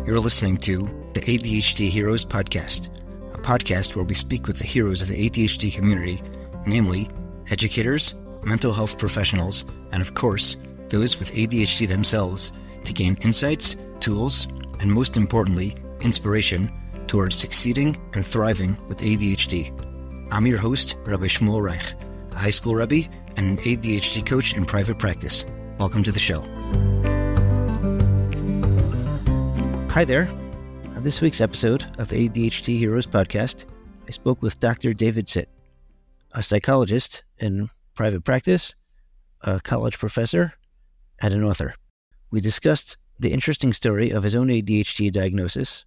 You're listening to the ADHD Heroes Podcast, a podcast where we speak with the heroes of the ADHD community, namely educators, mental health professionals, and of course, those with ADHD themselves, to gain insights, tools, and most importantly, inspiration towards succeeding and thriving with ADHD. I'm your host, Rabbi Shmuel Reich, a high school Rebbe and an ADHD coach in private practice. Welcome to the show. Hi there. On this week's episode of ADHD Heroes Podcast, I spoke with Dr. David Sitt, a psychologist in private practice, a college professor, and an author. We discussed the interesting story of his own ADHD diagnosis,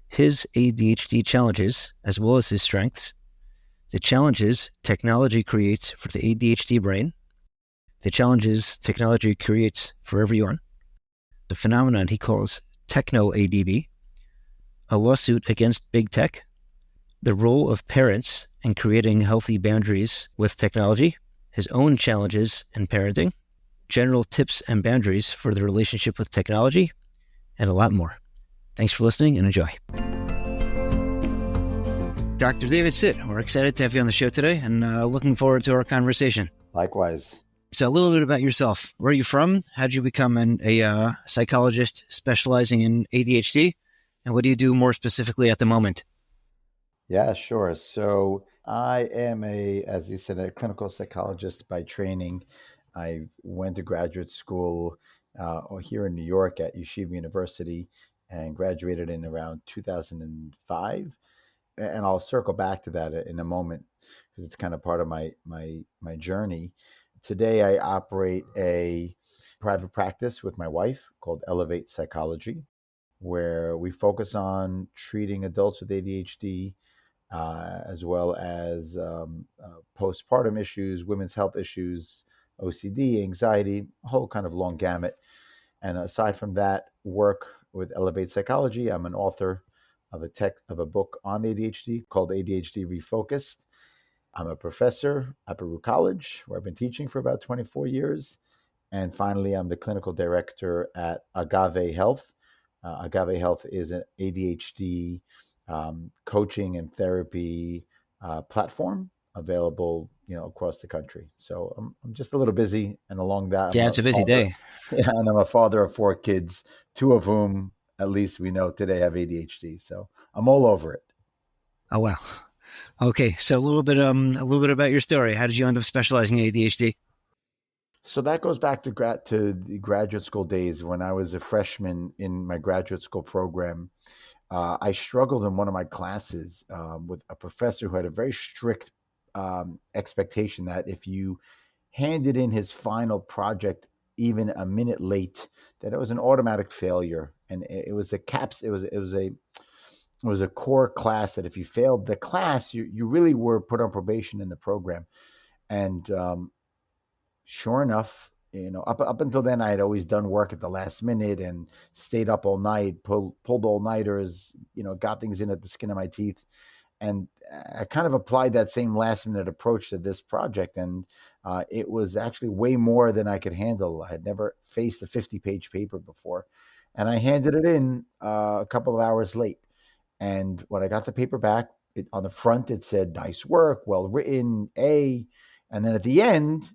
his ADHD challenges as well as his strengths, the challenges technology creates for the ADHD brain, the challenges technology creates for everyone, the phenomenon he calls techno-ADD, a lawsuit against big tech, the role of parents in creating healthy boundaries with technology, his own challenges in parenting, general tips and boundaries for the relationship with technology, and a lot more. Thanks for listening and enjoy. Dr. David Sitt, we're excited to have you on the show today and looking forward to our conversation. Likewise. So a little bit about yourself. Where are you from? How did you become a psychologist specializing in ADHD? And what do you do more specifically at the moment? Yeah, sure. So I am as you said, a clinical psychologist by training. I went to graduate school here in New York at Yeshiva University and graduated in around 2005. And I'll circle back to that in a moment because it's kind of part of my journey. Today, I operate a private practice with my wife called Elevate Psychology, where we focus on treating adults with ADHD, as well as postpartum issues, women's health issues, OCD, anxiety, a whole kind of long gamut. And aside from that work with Elevate Psychology, I'm an author of a book on ADHD called ADHD Refocused. I'm a professor at Baruch College, where I've been teaching for about 24 years. And finally, I'm the clinical director at Agave Health. Agave Health is an ADHD coaching and therapy platform available, across the country. So I'm just a little busy, and along that, Yeah, it's a busy day. Yeah, and I'm a father of 4 kids, 2 of whom, at least we know today, have ADHD. So I'm all over it. Oh, wow. Okay, so a little bit about your story. How did you end up specializing in ADHD? So that goes back to the graduate school days when I was a freshman in my graduate school program. I struggled in one of my classes with a professor who had a very strict expectation that if you handed in his final project even a minute late, that it was an automatic failure, and it was a core class that if you failed the class, you really were put on probation in the program. And sure enough, up until then, I had always done work at the last minute and stayed up all night, pulled all-nighters, got things in at the skin of my teeth. And I kind of applied that same last minute approach to this project. And it was actually way more than I could handle. I had never faced a 50-page paper before. And I handed it in a couple of hours late. And when I got the paper back, on the front, it said, "Nice work, well written, A." And then at the end,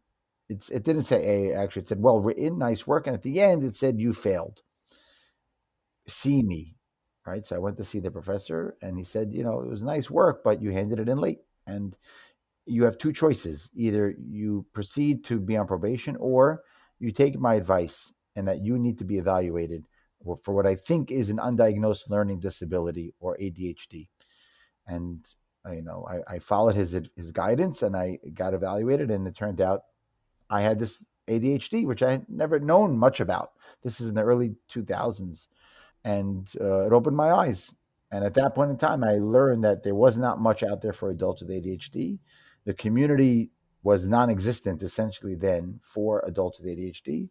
it didn't say A, actually. It said, "Well written, nice work." And at the end, it said, "You failed. See me." Right? So I went to see the professor, and he said, it was nice work, but you handed it in late. And you have 2 choices. Either you proceed to be on probation, or you take my advice and that you need to be evaluated for what I think is an undiagnosed learning disability, or ADHD. And I followed his guidance, and I got evaluated, and it turned out I had this ADHD, which I had never known much about. This is in the early 2000s, and it opened my eyes. And at that point in time, I learned that there was not much out there for adults with ADHD. The community was non-existent essentially then for adults with ADHD.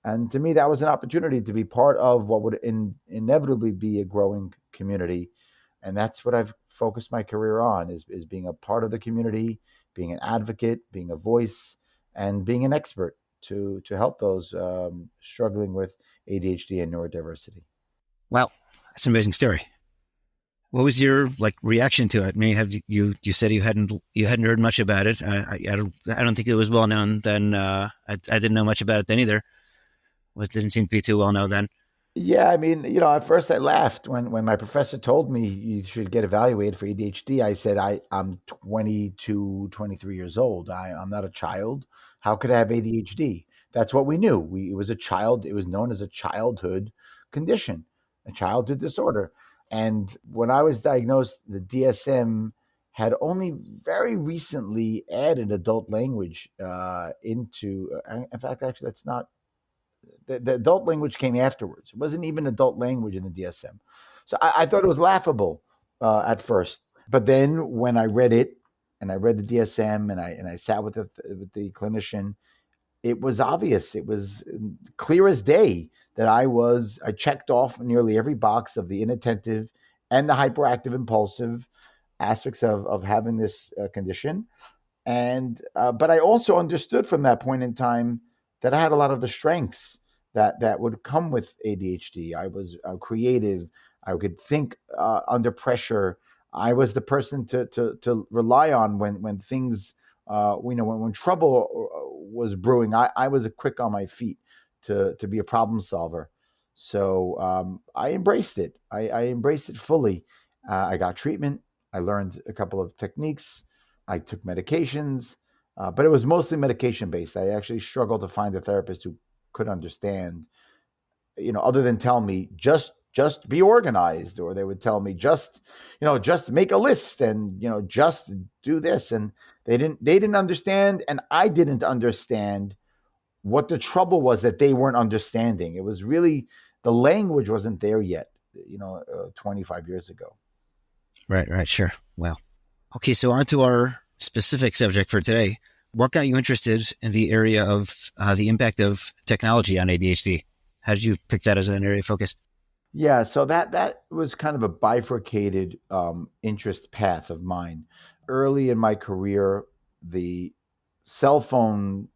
And to me, that was an opportunity to be part of what would inevitably be a growing community. And that's what I've focused my career on, is being a part of the community, being an advocate, being a voice, and being an expert to help those struggling with ADHD and neurodiversity. Wow, that's an amazing story. What was your like reaction to it? I mean, have you said you hadn't heard much about it? I don't think it was well known then. I didn't know much about it then either. It didn't seem to be too well known then. Yeah, I mean, at first I laughed when my professor told me you should get evaluated for ADHD. I said, I'm 22, 23 years old. I'm not a child. How could I have ADHD? That's what we knew. It was a child, it was known as a childhood condition, a childhood disorder. And when I was diagnosed, the DSM had only very recently added adult language into, in fact, actually, that's not the adult language came afterwards. It wasn't even adult language in the DSM. So I thought it was laughable at first. But then when I read it and I read the DSM and I sat with the clinician, it was obvious. It was clear as day that I checked off nearly every box of the inattentive and the hyperactive impulsive aspects of having this condition. And but I also understood from that point in time that I had a lot of the strengths that would come with ADHD. I was creative. I could think under pressure. I was the person to rely on when things when trouble was brewing. I was quick on my feet to be a problem solver. So I embraced it. I embraced it fully. I got treatment. I learned a couple of techniques. I took medications, but it was mostly medication based. I actually struggled to find a therapist who could understand, other than tell me just be organized, or they would tell me just make a list and just do this, and they didn't understand, and I didn't understand what the trouble was that they weren't understanding. It was really the language wasn't there yet, 25 years ago. Right, right, sure. Well, okay. So on to our specific subject for today. What got you interested in the area of the impact of technology on ADHD? How did you pick that as an area of focus? Yeah, so that was kind of a bifurcated interest path of mine. Early in my career, the cell phone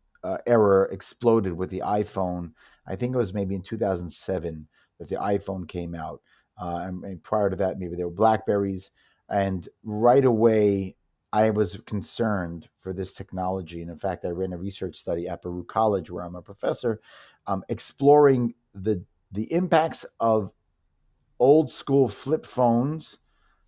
era exploded with the iPhone. I think it was maybe in 2007 that the iPhone came out. And prior to that, maybe there were Blackberries. And right away, I was concerned for this technology. And in fact, I ran a research study at Baruch College, where I'm a professor, exploring the impacts of old school flip phones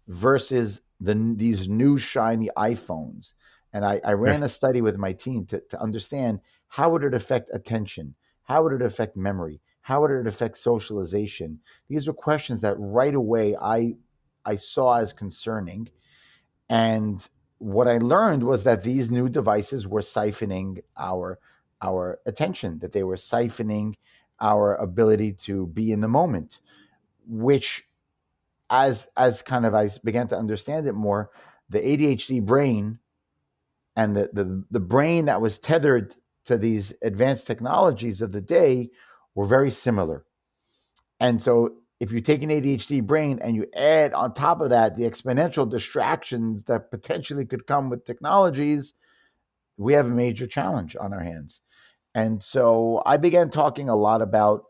versus these new shiny iPhones. And I Sure. ran a study with my team to understand how would it affect attention? How would it affect memory? How would it affect socialization? These were questions that right away I saw as concerning. And what I learned was that these new devices were siphoning our attention, that they were siphoning our ability to be in the moment, which as kind of I began to understand it more, the ADHD brain and the brain that was tethered to these advanced technologies of the day were very similar. And so if you take an ADHD brain and you add on top of that the exponential distractions that potentially could come with technologies, we have a major challenge on our hands. And so I began talking a lot about,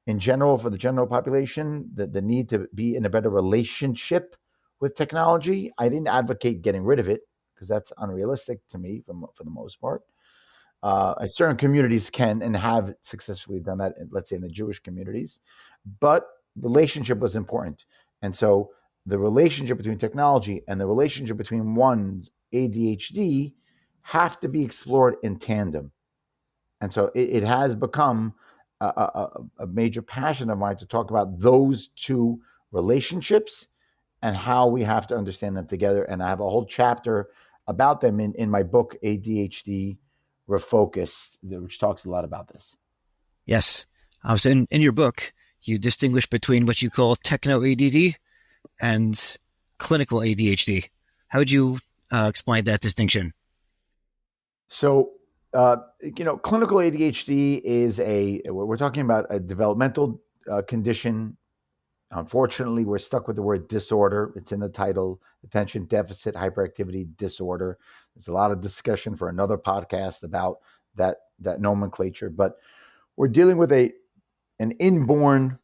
in general, for the general population, the need to be in a better relationship with technology. I didn't advocate getting rid of it because that's unrealistic to me for the most part. Certain communities can and have successfully done that, let's say in the Jewish communities, but relationship was important. And so the relationship between technology and the relationship between one's ADHD have to be explored in tandem. And so it has become a major passion of mine to talk about those two relationships and how we have to understand them together. And I have a whole chapter about them in my book, ADHD Refocused, which talks a lot about this. Yes. So in your book, you distinguish between what you call techno ADD and clinical ADHD. How would you explain that distinction? So, clinical ADHD is we're talking about a developmental condition. Unfortunately, we're stuck with the word disorder. It's in the title, attention deficit hyperactivity disorder. There's a lot of discussion for another podcast about that nomenclature, but we're dealing with an inborn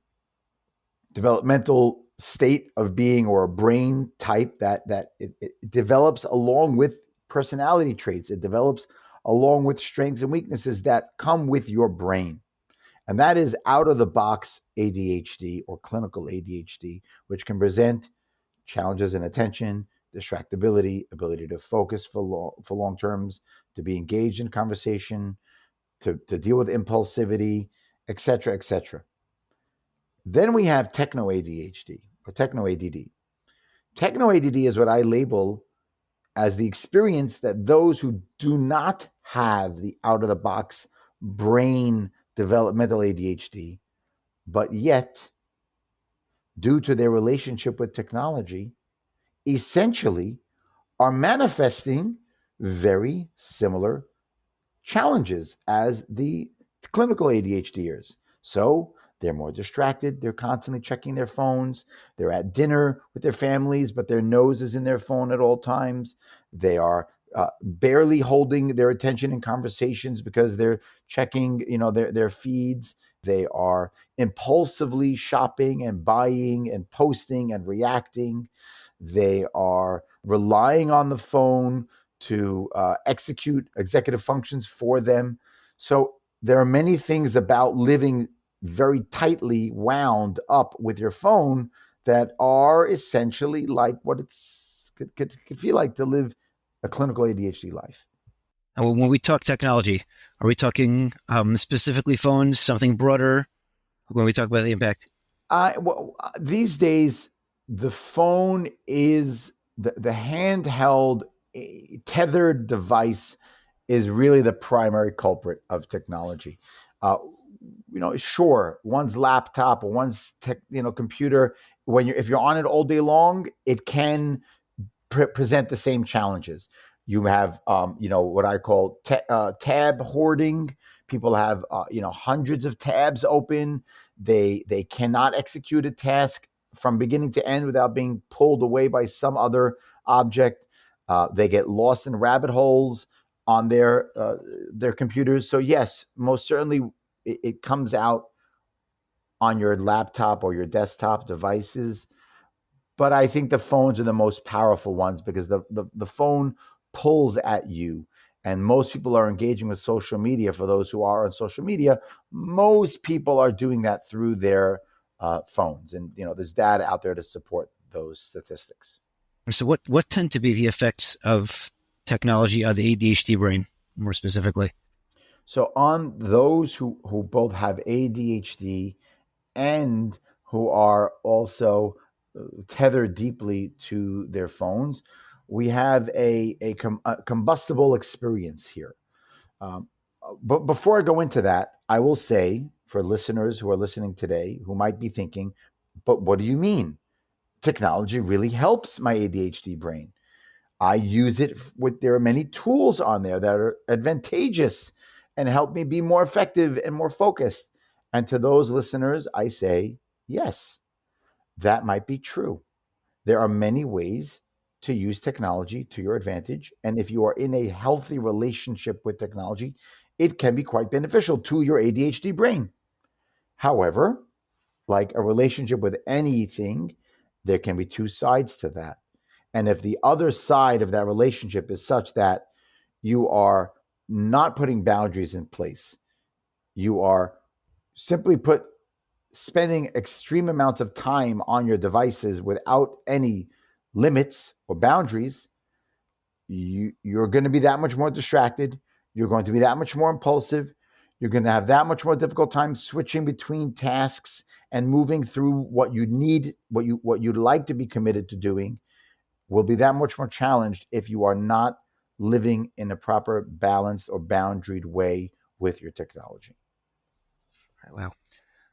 developmental state of being or a brain type that it develops along with personality traits. It develops along with strengths and weaknesses that come with your brain. And that is out of the box ADHD or clinical ADHD, which can present challenges in attention, distractibility, ability to focus for long terms, to be engaged in conversation, to deal with impulsivity, etc., etc. Then we have techno ADHD or techno ADD. Techno ADD is what I label as the experience that those who do not have the out of the box brain developmental ADHD, but yet, due to their relationship with technology, essentially are manifesting very similar challenges as the clinical ADHDers. So they're more distracted. They're constantly checking their phones. They're at dinner with their families, but their nose is in their phone at all times. They are barely holding their attention in conversations because they're checking, their feeds. They are impulsively shopping and buying and posting and reacting. They are relying on the phone to execute executive functions for them. So there are many things about living very tightly wound up with your phone that are essentially like what it's could feel like to live a clinical ADHD life. And when we talk technology, are we talking specifically phones, something broader when we talk about the impact? These days, the phone is the handheld tethered device is really the primary culprit of technology. Sure, one's laptop or one's computer, if you're on it all day long, it can present the same challenges. You have, what I call tab hoarding. People have, hundreds of tabs open. They cannot execute a task from beginning to end without being pulled away by some other object. They get lost in rabbit holes on their computers. So yes, most certainly it comes out on your laptop or your desktop devices. But I think the phones are the most powerful ones because the phone pulls at you. And most people are engaging with social media. For those who are on social media, most people are doing that through their phones. And, there's data out there to support those statistics. So what tend to be the effects of technology on the ADHD brain, more specifically? So on those who both have ADHD and who are also tethered deeply to their phones, we have a combustible experience here. But before I go into that, I will say for listeners who are listening today who might be thinking, but what do you mean? Technology really helps my ADHD brain. I use it there are many tools on there that are advantageous and help me be more effective and more focused. And to those listeners, I say, yes, that might be true. There are many ways to use technology to your advantage. And if you are in a healthy relationship with technology, it can be quite beneficial to your ADHD brain. However, like a relationship with anything, there can be two sides to that. And if the other side of that relationship is such that you are not putting boundaries in place, you are simply spending extreme amounts of time on your devices without any limits or boundaries, you're going to be that much more distracted. You're going to be that much more impulsive. You're going to have that much more difficult time switching between tasks and moving through what you need, what you'd like to be committed to doing will be that much more challenged if you are not living in a proper balanced or boundaried way with your technology. Wow.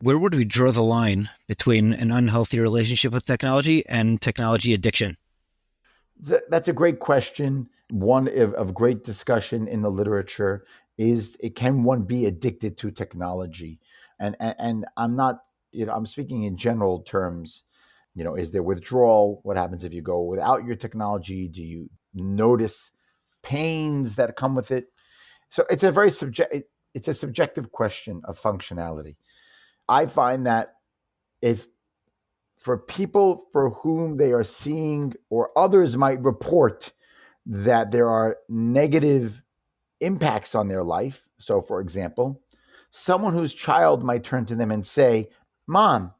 Where would we draw the line between an unhealthy relationship with technology and technology addiction? That's a great question. One of great discussion in the literature is, can one be addicted to technology? And I'm not, I'm speaking in general terms. Is there withdrawal? What happens if you go without your technology? Do you notice pains that come with it? So it's a subjective question of functionality. I find that if for people for whom they are seeing or others might report that there are negative impacts on their life. So, for example, someone whose child might turn to them and say, Mom,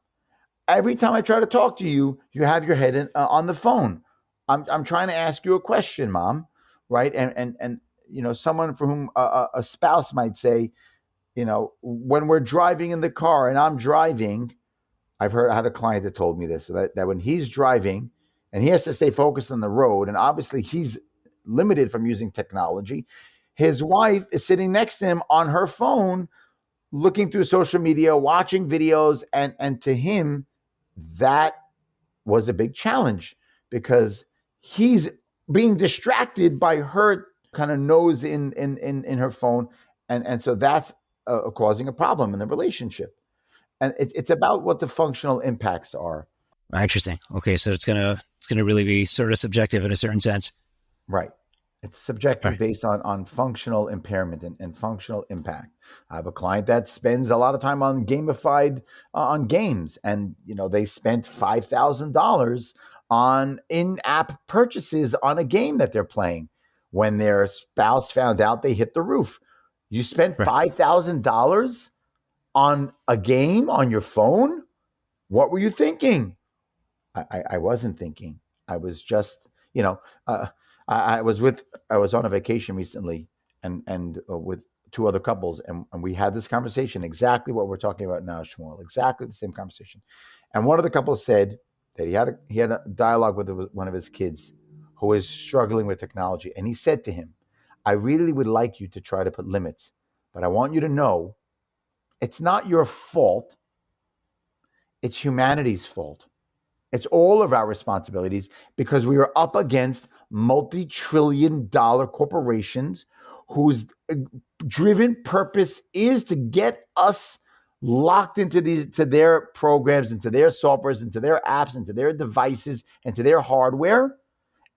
every time I try to talk to you, you have your head on the phone. I'm trying to ask you a question, Mom, right? And someone for whom a spouse might say, when we're driving in the car and I'm driving, I had a client that told me this, that when he's driving and he has to stay focused on the road, and obviously he's limited from using technology, his wife is sitting next to him on her phone, looking through social media, watching videos, and to him, that was a big challenge because he's being distracted by her kind of nose in her phone, and so that's causing a problem in the relationship. And it's about what the functional impacts are. Interesting. Okay, so it's gonna really be sort of subjective in a certain sense. Right. It's All subjective right. based on functional impairment and functional impact. I have a client that spends a lot of time on gamified on games, and they spent $5,000 on in-app purchases on a game that they're playing. When their spouse found out, they hit the roof. You spent Right. $5,000 on a game on your phone? What were you thinking? I wasn't thinking. I was just, uh, I was on a vacation recently, and with two other couples, and we had this conversation, exactly what we're talking about now, Shmuel, exactly the same conversation. And one of the couples said that he had a dialogue with one of his kids who is struggling with technology, and he said to him, "I really would like you to try to put limits, but I want you to know it's not your fault. It's humanity's fault. It's all of our responsibilities because we are up against multi-trillion-dollar corporations whose driven purpose is to get us locked into their programs, into their softwares, into their apps, into their devices, into their hardware,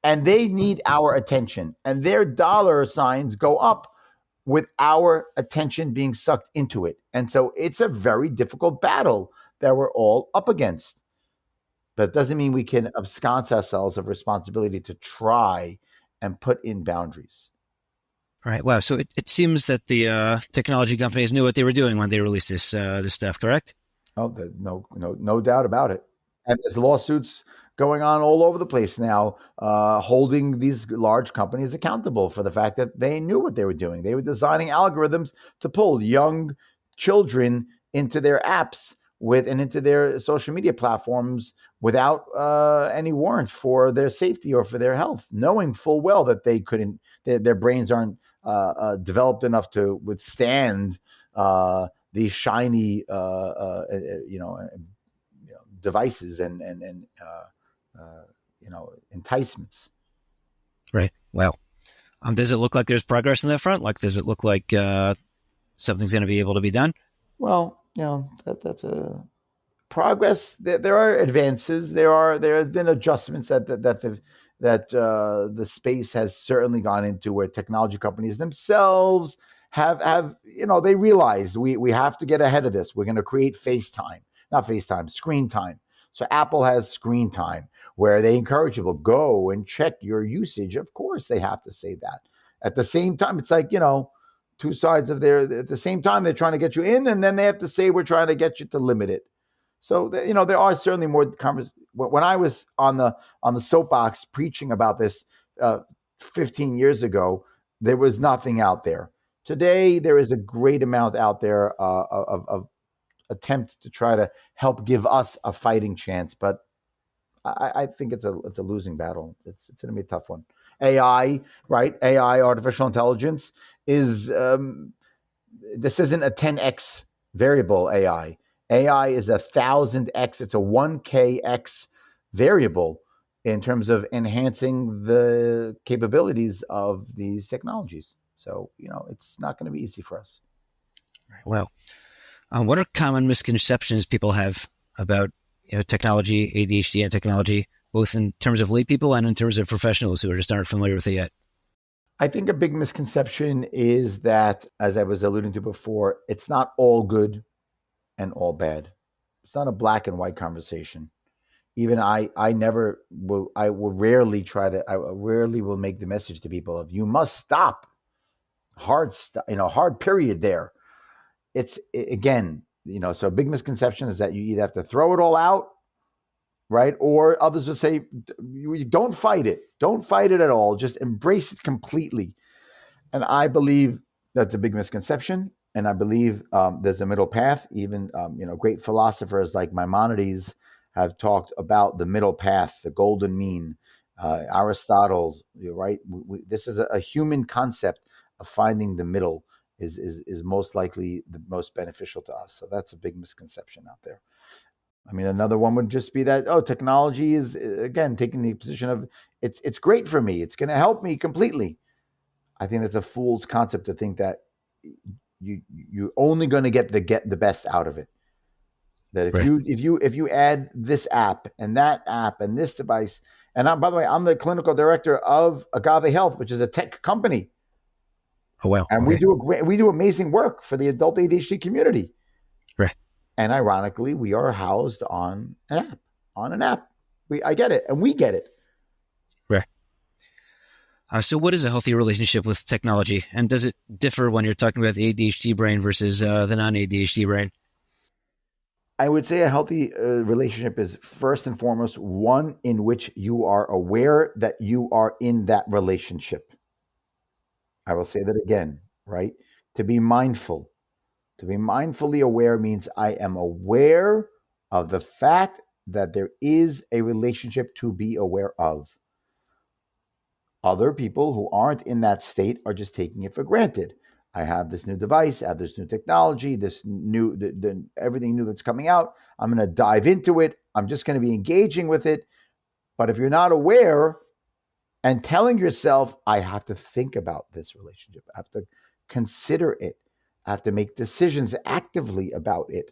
and they need our attention. And their dollar signs go up with our attention being sucked into it. And so it's a very difficult battle that we're all up against. But it doesn't mean we can abscond ourselves of responsibility to try and put in boundaries. Right. Wow. So it seems that the technology companies knew what they were doing when they released this stuff, correct? Oh, no doubt about it. And there's lawsuits going on all over the place now, holding these large companies accountable for the fact that they knew what they were doing. They were designing algorithms to pull young children into their apps and into their social media platforms without any warrant for their safety or for their health, knowing full well that they couldn't, their brains aren't developed enough to withstand these shiny, devices and enticements. Right. Wow. Does it look like there's progress in that front? Like, does it look like something's going to be able to be done? Well, that's a progress. There are advances. There have been adjustments that the space has certainly gone into, where technology companies themselves have they realized we have to get ahead of this. We're going to create screen time. So Apple has screen time, where they encourage people, go and check your usage. Of course, they have to say that. At the same time, it's like, two sides of at the same time, they're trying to get you in, and then they have to say, we're trying to get you to limit it. So there are certainly more conversations. When I was on the soapbox preaching about this 15 years ago, there was nothing out there. Today, there is a great amount out there of attempt to try to help give us a fighting chance, but I think it's a losing battle. It's going to be a tough one. AI, right? AI, artificial intelligence, is this isn't a 10x variable. AI is 1,000x. It's a 1kx variable in terms of enhancing the capabilities of these technologies. So it's not going to be easy for us. Well, what are common misconceptions people have about technology, ADHD, and technology, both in terms of lay people and in terms of professionals who just aren't familiar with it yet? I think a big misconception is that, as I was alluding to before, it's not all good and all bad. It's not a black and white conversation. even I never will. I will rarely try to. I rarely will make the message to people of you must stop. Hard period there. It's again, so a big misconception is that you either have to throw it all out, right? Or others would say, don't fight it. Don't fight it at all. Just embrace it completely. And I believe that's a big misconception. And I believe there's a middle path. Even great philosophers like Maimonides have talked about the middle path, the golden mean. Aristotle, right? This is a human concept of finding the middle is most likely the most beneficial to us. So that's a big misconception out there. I mean, another one would just be that, technology is, again, taking the position of it's great for me. It's going to help me completely. I think that's a fool's concept to think that you're only going to get the best out of it. That if Right. you add this app and that app and this device, and by the way, I'm the clinical director of Agave Health, which is a tech company, Oh, wow. and Okay. we do amazing work for the adult ADHD community. Right. And ironically, we are housed on an app. I get it, and we get it. Right. So what is a healthy relationship with technology? And does it differ when you're talking about the ADHD brain versus the non-ADHD brain? I would say a healthy relationship is first and foremost one in which you are aware that you are in that relationship. I will say that again, right? To be mindful. To be mindfully aware means I am aware of the fact that there is a relationship to be aware of. Other people who aren't in that state are just taking it for granted. I have this new device, I have this new technology, this new everything new that's coming out. I'm going to dive into it. I'm just going to be engaging with it. But if you're not aware and telling yourself, I have to think about this relationship, I have to consider it, I have to make decisions actively about it,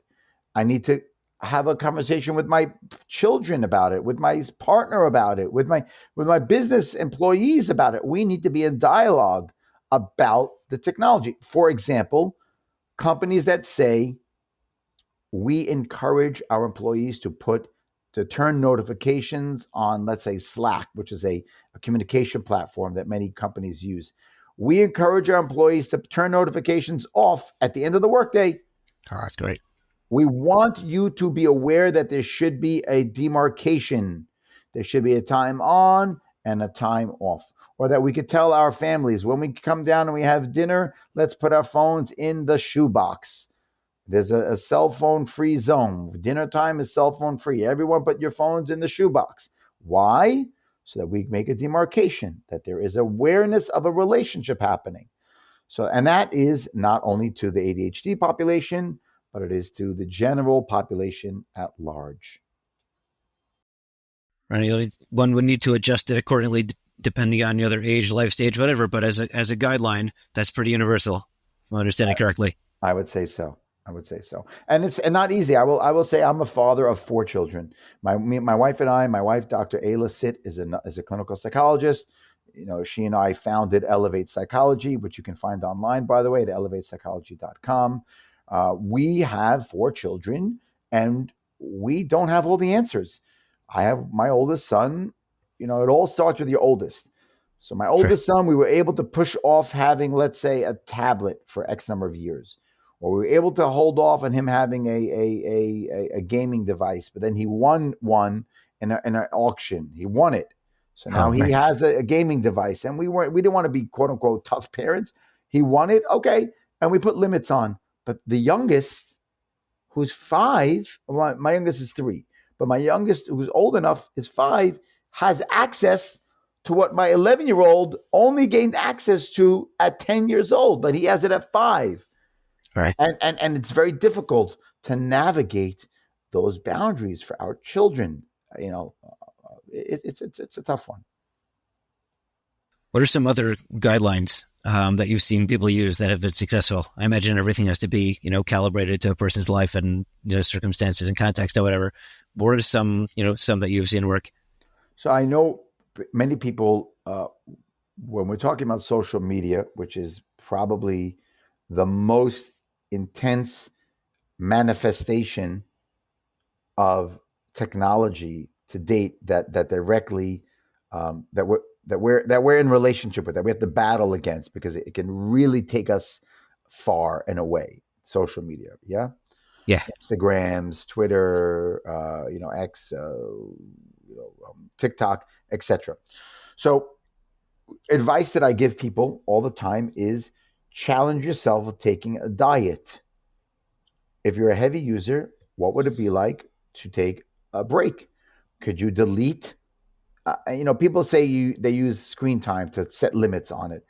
I need to have a conversation with my children about it, with my partner about it, with my business employees about it. We need to be in dialogue about the technology. For example, companies that say we encourage our employees to turn notifications on, let's say, Slack, which is a communication platform that many companies use. We encourage our employees to turn notifications off at the end of the workday. Oh, that's great. We want you to be aware that there should be a demarcation. There should be a time on and a time off. Or that we could tell our families when we come down and we have dinner, let's put our phones in the shoebox. There's a cell phone free zone. Dinner time is cell phone free. Everyone put your phones in the shoebox. Why? So that we make a demarcation, that there is awareness of a relationship happening. So, and that is not only to the ADHD population, but it is to the general population at large. Right. One would need to adjust it accordingly depending on the other age, life stage, whatever. But as a guideline, that's pretty universal, if I understand it correctly. I would say so. And it's not easy. I will say I'm a father of 4 children. My wife and I, my wife, Dr. Ayla Sitt, is a clinical psychologist. She and I founded Elevate Psychology, which you can find online, by the way, at elevatepsychology.com. We have 4 children, and we don't have all the answers. I have my oldest son. It all starts with your oldest. So my Sure. oldest son, we were able to push off having, let's say, a tablet for X number of years, or we were able to hold off on him having a gaming device. But then he won one in an auction. He won it. So now Oh, he right. has a gaming device, and we didn't want to be quote unquote tough parents. He won it, okay, and we put limits on. But the youngest, who's 5, my youngest is 3, but my youngest, who's old enough, is 5, has access to what my 11-year-old only gained access to at 10 years old, but he has it at 5. Right. And it's very difficult to navigate those boundaries for our children. It's a tough one. What are some other guidelines that you've seen people use that have been successful? I imagine everything has to be, calibrated to a person's life and, circumstances and context or whatever. What are some that you've seen work? So I know many people, when we're talking about social media, which is probably the most intense manifestation of technology to date that directly that we're in relationship with, that we have to battle against, because it can really take us far and away. Social media, yeah, Yeah. Instagrams, Twitter, X, TikTok, etc. So, advice that I give people all the time is challenge yourself with taking a diet. If you're a heavy user, what would it be like to take a break? Could you delete? People say they use screen time to set limits on it.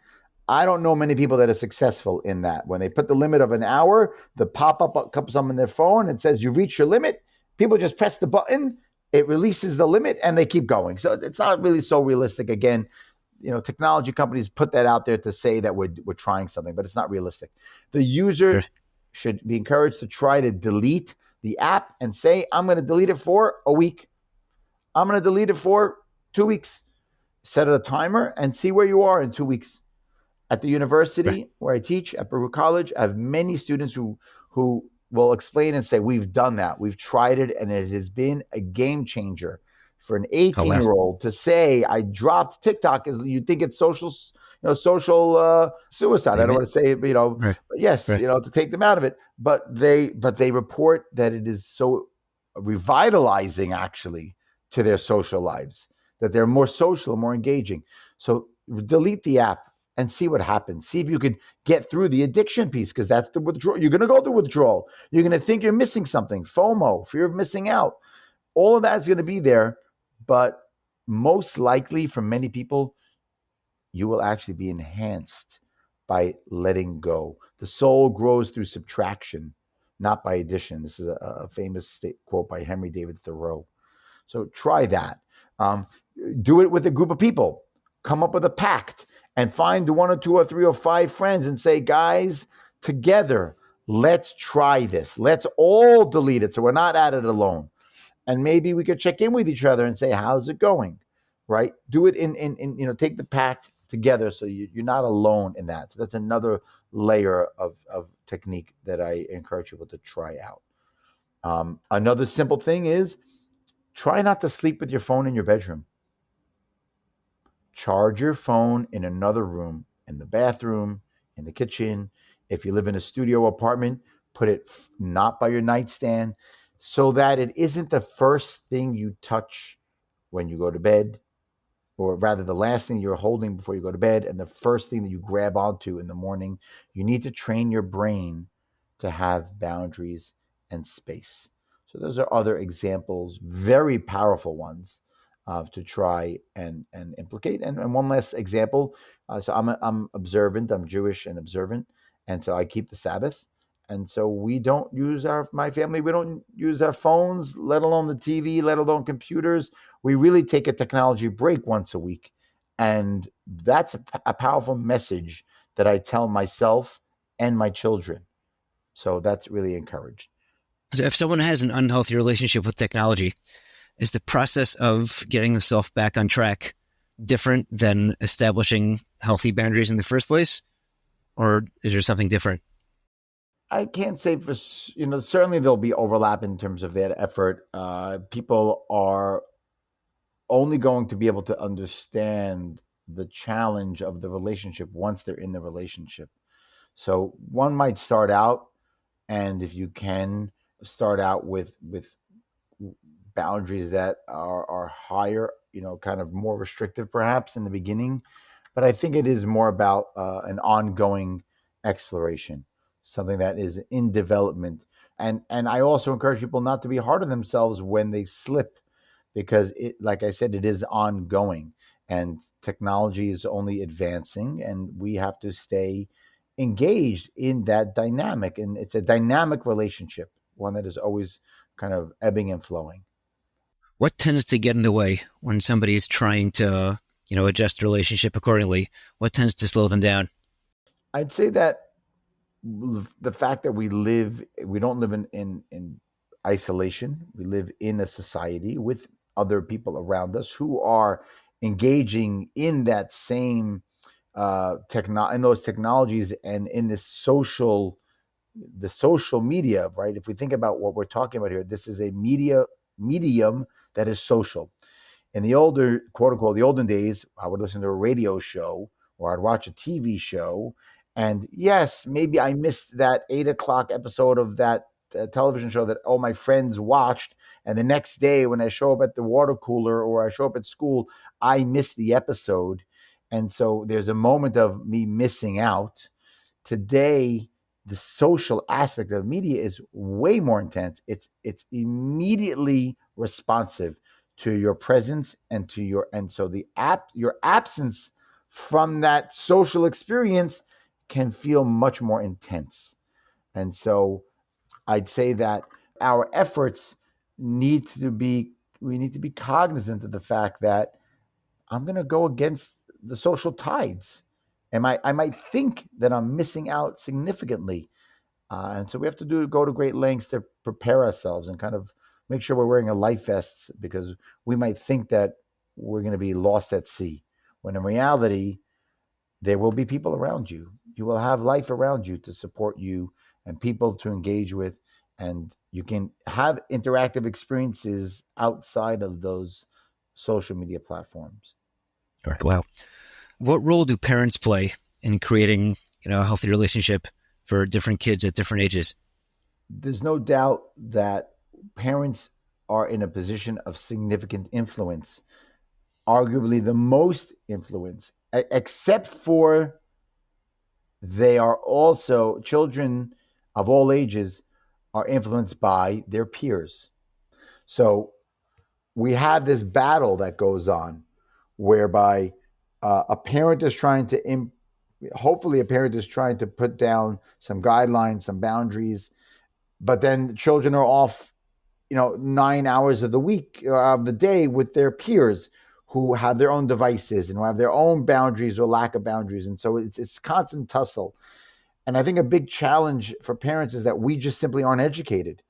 I don't know many people that are successful in that. When they put the limit of an hour, the pop-up comes on their phone and says, "You reach your limit." People just press the button, it releases the limit, and they keep going. So it's not really so realistic. Again, technology companies put that out there to say that we're trying something, but it's not realistic. The user Sure. should be encouraged to try to delete the app and say, "I'm going to delete it for a week. I'm going to delete it for 2 weeks." Set a timer and see where you are in 2 weeks. At the Right. university where I teach at Baruch College, I have many students who will explain and say, "We've done that. We've tried it, and it has been a game changer." For an Oh, wow. 18-year-old to say, "I dropped TikTok," is, you think it's social suicide. I don't Leave want to say it, Right. but yes, Right. to take them out of it. But they report that it is so revitalizing, actually, to their social lives, that they're more social, more engaging. So delete the app and see what happens. See if you can get through the addiction piece, because that's the withdrawal. You're going to go through withdrawal. You're going to think you're missing something. FOMO, fear of missing out. All of that's going to be there. But most likely, for many people, you will actually be enhanced by letting go. The soul grows through subtraction, not by addition. This is a famous quote by Henry David Thoreau. So try that. Um, do it with a group of people. Come up with a pact and find one or two or three or five friends and say, "Guys, together, let's try this. Let's all delete it so we're not at it alone." And maybe we could check in with each other and say, "How's it going?" Right? Do it take the pact together so you're not alone in that. So that's another layer of technique that I encourage people to try out. Another simple thing is try not to sleep with your phone in your bedroom. Charge your phone in another room, in the bathroom, in the kitchen. If you live in a studio apartment, put it not by your nightstand, so that it isn't the first thing you touch when you go to bed, or rather the last thing you're holding before you go to bed and the first thing that you grab onto in the morning. You need to train your brain to have boundaries and space. So those are other examples, very powerful ones, to try and implicate. And one last example. So I'm observant. I'm Jewish and observant, and so I keep the Sabbath. And so we don't use my family. We don't use our phones, let alone the TV, let alone computers. We really take a technology break once a week. And that's a powerful message that I tell myself and my children. So that's really encouraged. So if someone has an unhealthy relationship with technology, is the process of getting themselves back on track different than establishing healthy boundaries in the first place? Or is there something different? I can't say for, certainly there'll be overlap in terms of that effort. People are only going to be able to understand the challenge of the relationship once they're in the relationship. So one might start out, and if you can start out with boundaries that are higher, kind of more restrictive perhaps in the beginning. But I think it is more about an ongoing exploration, something that is in development. And I also encourage people not to be hard on themselves when they slip, because like I said, it is ongoing, and technology is only advancing, and we have to stay engaged in that dynamic. And it's a dynamic relationship, one that is always kind of ebbing and flowing. What tends to get in the way when somebody is trying to, adjust the relationship accordingly? What tends to slow them down? I'd say that the fact that we don't live in isolation. We live in a society with other people around us who are engaging in that same in those technologies and in this the social media, right? If we think about what we're talking about here, this is a medium that is social. In the older, quote unquote, the olden days, I would listen to a radio show or I'd watch a TV show. And yes, maybe I missed that 8 o'clock episode of that television show that all my friends watched. And the next day, when I show up at the water cooler or I show up at school, I missed the episode. And so there's a moment of me missing out. Today, the social aspect of media is way more intense. It's immediately responsive to your presence and to so your absence from that social experience can feel much more intense. And so I'd say that our efforts need to be we need to be cognizant of the fact that I'm going to go against the social tides. And I might think that I'm missing out significantly. And so we have to go to great lengths to prepare ourselves and kind of make sure we're wearing a life vest, because we might think that we're going to be lost at sea, when in reality, there will be people around you. You will have life around you to support you and people to engage with. And you can have interactive experiences outside of those social media platforms. All right. Wow. What role do parents play in creating, a healthy relationship for different kids at different ages? There's no doubt that parents are in a position of significant influence, arguably the most influence, except for they are also children of all ages are influenced by their peers. So we have this battle that goes on whereby a parent is trying to hopefully a parent is trying to put down some guidelines, some boundaries, but then children are off, 9 hours of the week, of the day, with their peers who have their own devices and who have their own boundaries or lack of boundaries. And so it's constant tussle. And I think a big challenge for parents is that we just simply aren't educated.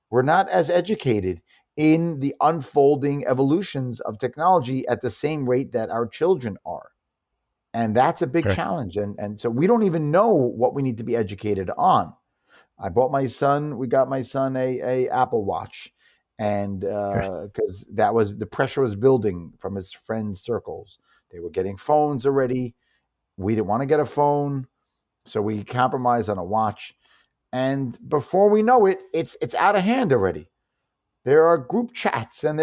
We're not as educated in the unfolding evolutions of technology at the same rate that our children are. And that's a big Sure. challenge. And so we don't even know what we need to be educated on. We got my son a Apple Watch, and Sure. because the pressure was building from his friends' circles. They were getting phones already. We didn't want to get a phone, so we compromised on a watch. And before we know it, it's out of hand already. There are group chats, and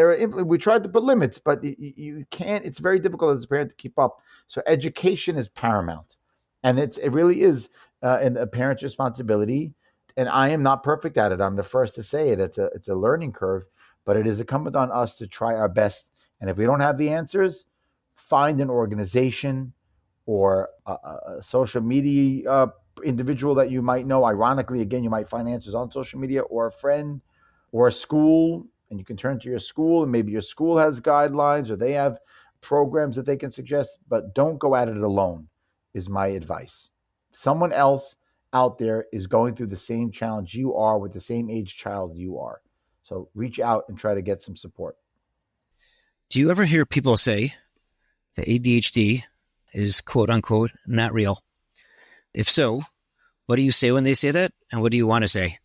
we tried to put limits, but you can't. It's very difficult as a parent to keep up. So education is paramount, and it really is a parent's responsibility. And I am not perfect at it. I'm the first to say it. It's a learning curve, but it is incumbent on us to try our best. And if we don't have the answers, find an organization or a social media individual that you might know. Ironically, again, you might find answers on social media, or a friend or a school, and you can turn to your school, and maybe your school has guidelines or they have programs that they can suggest, but don't go at it alone, is my advice. Someone else out there is going through the same challenge you are with the same age child you are. So reach out and try to get some support. Do you ever hear people say that ADHD is quote unquote not real? If so, what do you say when they say that? And what do you want to say?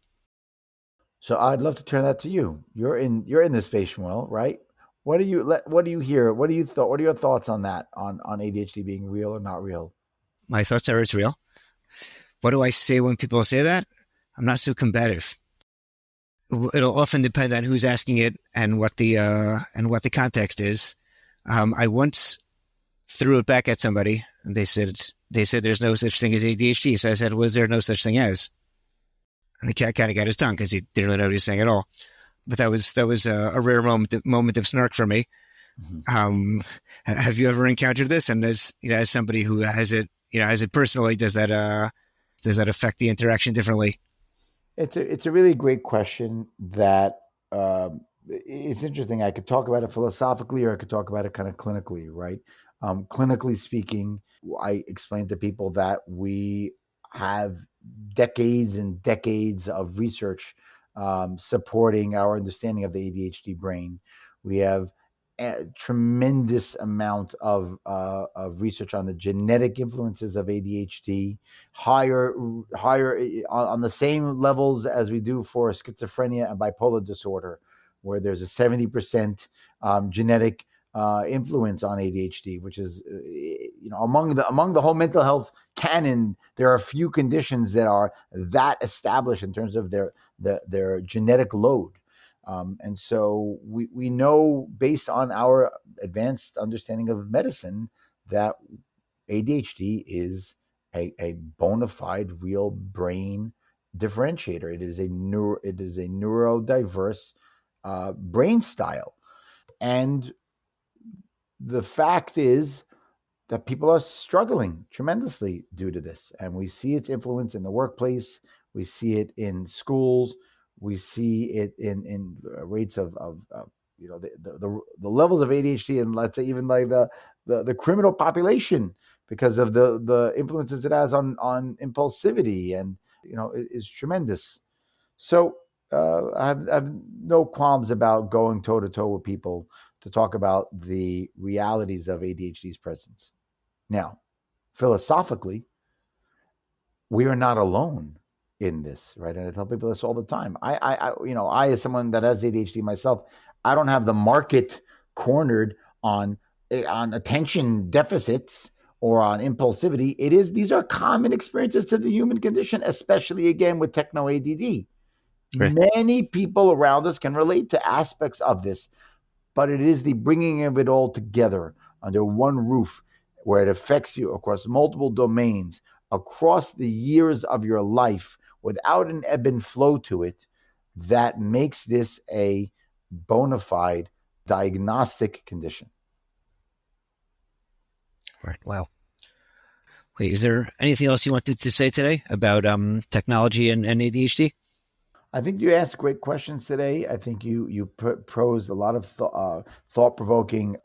So I'd love to turn that to you. You're in this space, Shmuel, right? What do you hear? What are your thoughts on that? On ADHD being real or not real? My thoughts are it's real. What do I say when people say that? I'm not so combative. It'll often depend on who's asking it and what the context is. I once threw it back at somebody, and they said there's no such thing as ADHD. So I said, was there no such thing as? And the cat kind of got his tongue because he didn't really know what he was saying at all. But that was a rare moment of snark for me. Mm-hmm. Have you ever encountered this? And as somebody who has it personally, does that affect the interaction differently? It's a really great question that it's interesting. I could talk about it philosophically, or I could talk about it kind of clinically, right? Clinically speaking, I explain to people that we have decades and decades of research supporting our understanding of the ADHD brain. We have a tremendous amount of research on the genetic influences of ADHD, higher on the same levels as we do for schizophrenia and bipolar disorder, where there's a 70% genetic influence on ADHD, which is among the whole mental health canon, there are a few conditions that are that established in terms of their genetic load. And so we know, based on our advanced understanding of medicine, that ADHD is a bona fide real brain differentiator. It is a neurodiverse brain style. And the fact is that people are struggling tremendously due to this. And we see its influence in the workplace. We see it in schools. We see it in rates of the levels of ADHD, and let's say even like the criminal population, because of the influences it has on impulsivity, and is tremendous. So I have no qualms about going toe to toe with people to talk about the realities of ADHD's presence. Now, philosophically, we are not alone in this, right? And I tell people this all the time. I as someone that has ADHD myself, I don't have the market cornered on attention deficits or on impulsivity. These are common experiences to the human condition, especially again with techno ADD. Right. Many people around us can relate to aspects of this, but it is the bringing of it all together under one roof, where it affects you across multiple domains, across the years of your life, without an ebb and flow to it, that makes this a bona fide diagnostic condition. Right. Wow. Wait, is there anything else you wanted to say today about technology and ADHD? I think you asked great questions today. I think you posed a lot of thought-provoking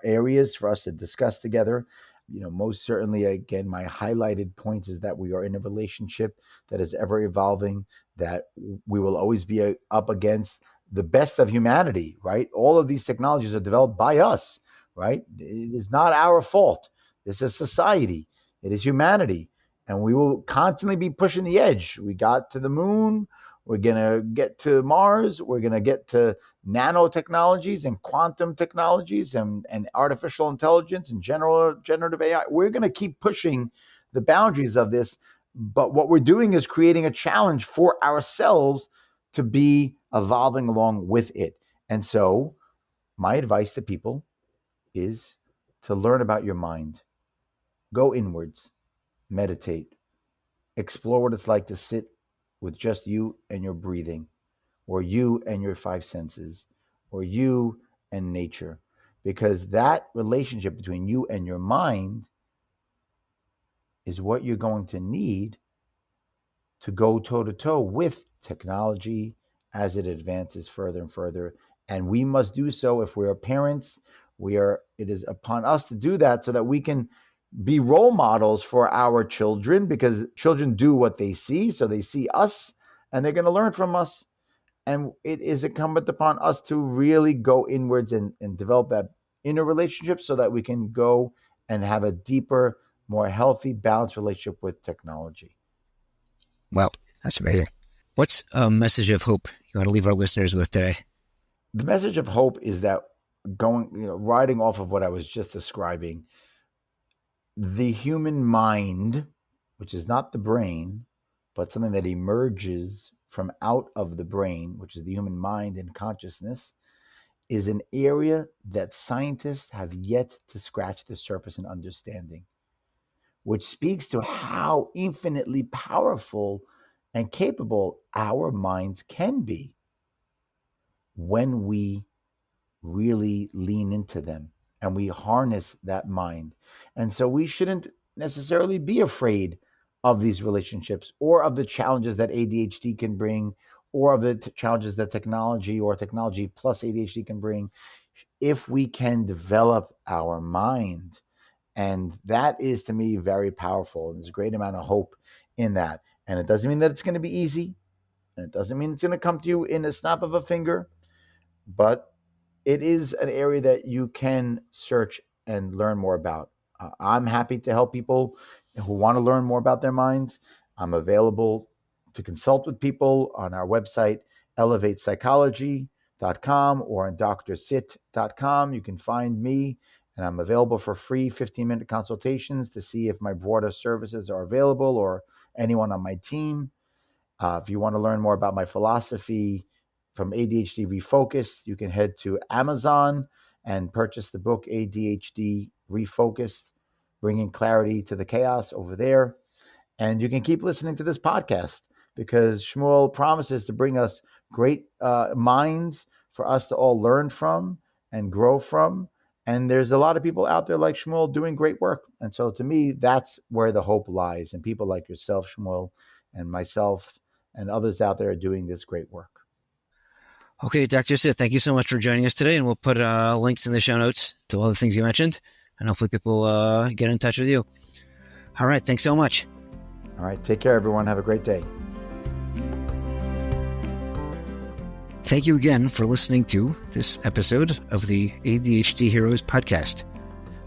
areas for us to discuss together. Most certainly, again, my highlighted points is that we are in a relationship that is ever evolving, that we will always be up against the best of humanity, right? All of these technologies are developed by us, right? It is not our fault. This is society. It is humanity. And we will constantly be pushing the edge. We got to the moon. We're going to get to Mars. We're going to get to nanotechnologies and quantum technologies and artificial intelligence and generative AI. We're going to keep pushing the boundaries of this. But what we're doing is creating a challenge for ourselves to be evolving along with it. And so my advice to people is to learn about your mind. Go inwards, meditate, explore what it's like to sit with just you and your breathing, or you and your five senses, or you and nature, because that relationship between you and your mind is what you're going to need to go toe to toe with technology as it advances further and further. And we must do so. If we're parents, it is upon us to do that, so that we can be role models for our children, because children do what they see. So they see us and they're going to learn from us. And it is incumbent upon us to really go inwards and develop that inner relationship, so that we can go and have a deeper, more healthy, balanced relationship with technology. Wow, that's amazing. What's a message of hope you want to leave our listeners with today? The message of hope is that, riding off of what I was just describing, the human mind, which is not the brain, but something that emerges from out of the brain, which is the human mind and consciousness, is an area that scientists have yet to scratch the surface in understanding, which speaks to how infinitely powerful and capable our minds can be when we really lean into them and we harness that mind. And so we shouldn't necessarily be afraid of these relationships, or of the challenges that ADHD can bring, or of the challenges that technology or technology plus ADHD can bring, if we can develop our mind. And that is, to me, very powerful. And there's a great amount of hope in that. And it doesn't mean that it's going to be easy. And it doesn't mean it's going to come to you in a snap of a finger. But it is an area that you can search and learn more about. I'm happy to help people who want to learn more about their minds. I'm available to consult with people on our website, Elevate Psychology, or on drsitt.com. You can find me, and I'm available for free 15-minute consultations to see if my broader services are available or anyone on my team. If you want to learn more about my philosophy from ADHD Refocused, you can head to Amazon and purchase the book ADHD Refocused, Bringing Clarity to the Chaos over there. And you can keep listening to this podcast because Shmuel promises to bring us great minds for us to all learn from and grow from. And there's a lot of people out there like Shmuel doing great work. And so to me, that's where the hope lies. And people like yourself, Shmuel, and myself and others out there are doing this great work. Okay, Dr. Sitt, thank you so much for joining us today. And we'll put links in the show notes to all the things you mentioned. And hopefully people get in touch with you. All right. Thanks so much. All right. Take care, everyone. Have a great day. Thank you again for listening to this episode of the ADHD Heroes podcast.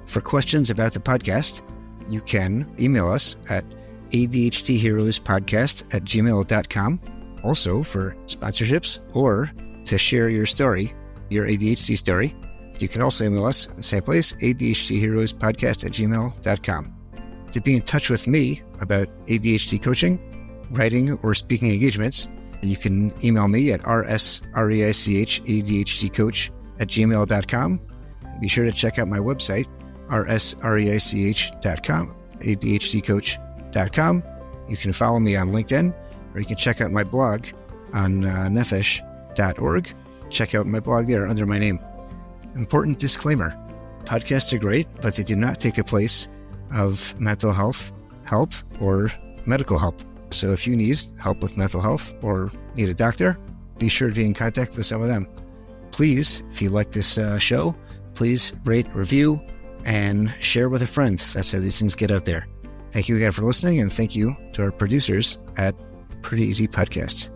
For questions about the podcast, you can email us at adhdheroespodcast@gmail.com. Also, for sponsorships or to share your story, your ADHD story, you can also email us at the same place, adhdheroespodcast@gmail.com. To be in touch with me about ADHD coaching, writing, or speaking engagements, you can email me at rsreichadhdcoach@gmail.com. Be sure to check out my website, rsreich.com, adhdcoach.com. You can follow me on LinkedIn, or you can check out my blog on nefesh.org. Check out my blog there under my name. Important disclaimer: podcasts are great, but they do not take the place of mental health help or medical help. So if you need help with mental health or need a doctor, be sure to be in contact with some of them. Please, if you like this show, please rate, review, and share with a friend. That's how these things get out there. Thank you again for listening, and thank you to our producers at Pretty Easy Podcasts.